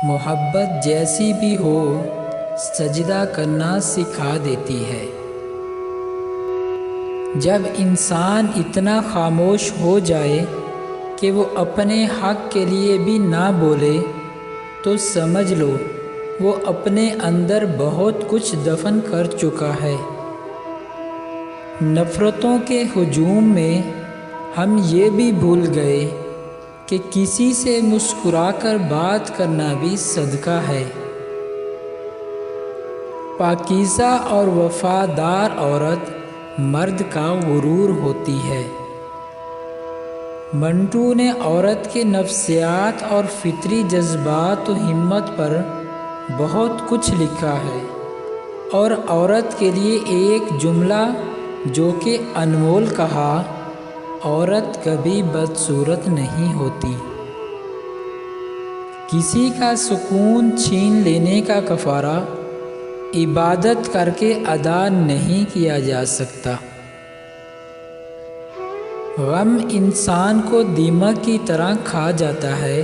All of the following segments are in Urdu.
محبت جیسی بھی ہو سجدہ کرنا سکھا دیتی ہے۔ جب انسان اتنا خاموش ہو جائے کہ وہ اپنے حق کے لیے بھی نہ بولے تو سمجھ لو وہ اپنے اندر بہت کچھ دفن کر چکا ہے۔ نفرتوں کے ہجوم میں ہم یہ بھی بھول گئے کہ کسی سے مسکرا کر بات کرنا بھی صدقہ ہے۔ پاکیزہ اور وفادار عورت مرد کا غرور ہوتی ہے۔ منٹو نے عورت کے نفسیات اور فطری جذبات و ہمت پر بہت کچھ لکھا ہے، اور عورت کے لیے ایک جملہ جو کہ انمول کہا، عورت کبھی بدصورت نہیں ہوتی۔ کسی کا سکون چھین لینے کا کفارہ عبادت کر کے ادا نہیں کیا جا سکتا۔ غم انسان کو دیمک کی طرح کھا جاتا ہے،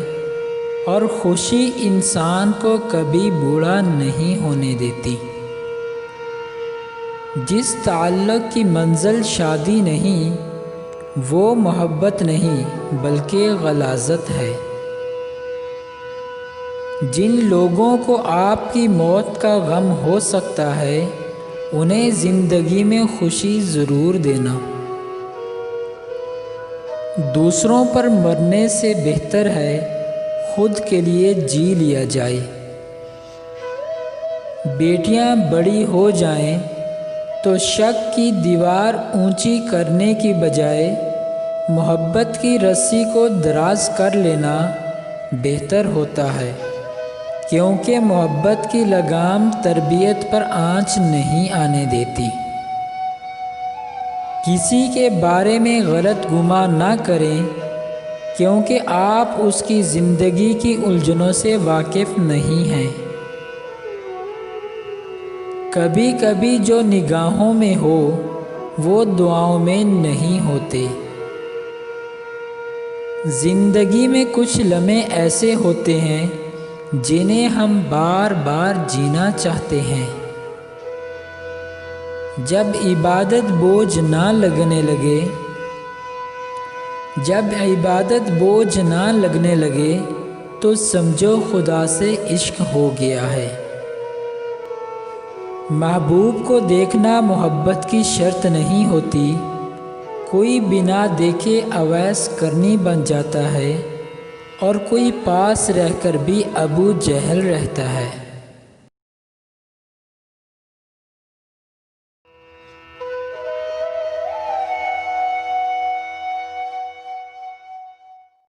اور خوشی انسان کو کبھی بوڑھا نہیں ہونے دیتی۔ جس تعلق کی منزل شادی نہیں، وہ محبت نہیں بلکہ غلاظت ہے۔ جن لوگوں کو آپ کی موت کا غم ہو سکتا ہے، انہیں زندگی میں خوشی ضرور دینا۔ دوسروں پر مرنے سے بہتر ہے خود کے لیے جی لیا جائے۔ بیٹیاں بڑی ہو جائیں تو شک کی دیوار اونچی کرنے کی بجائے محبت کی رسی کو دراز کر لینا بہتر ہوتا ہے، کیونکہ محبت کی لگام تربیت پر آنچ نہیں آنے دیتی۔ کسی کے بارے میں غلط گمان نہ کریں، کیونکہ آپ اس کی زندگی کی الجھنوں سے واقف نہیں ہیں۔ کبھی کبھی جو نگاہوں میں ہو وہ دعاؤں میں نہیں ہوتے۔ زندگی میں کچھ لمحے ایسے ہوتے ہیں جنہیں ہم بار بار جینا چاہتے ہیں۔ جب عبادت بوجھ نہ لگنے لگے تو سمجھو خدا سے عشق ہو گیا ہے۔ محبوب کو دیکھنا محبت کی شرط نہیں ہوتی، کوئی بنا دیکھے اویس کرنی بن جاتا ہے، اور کوئی پاس رہ کر بھی ابو جہل رہتا ہے۔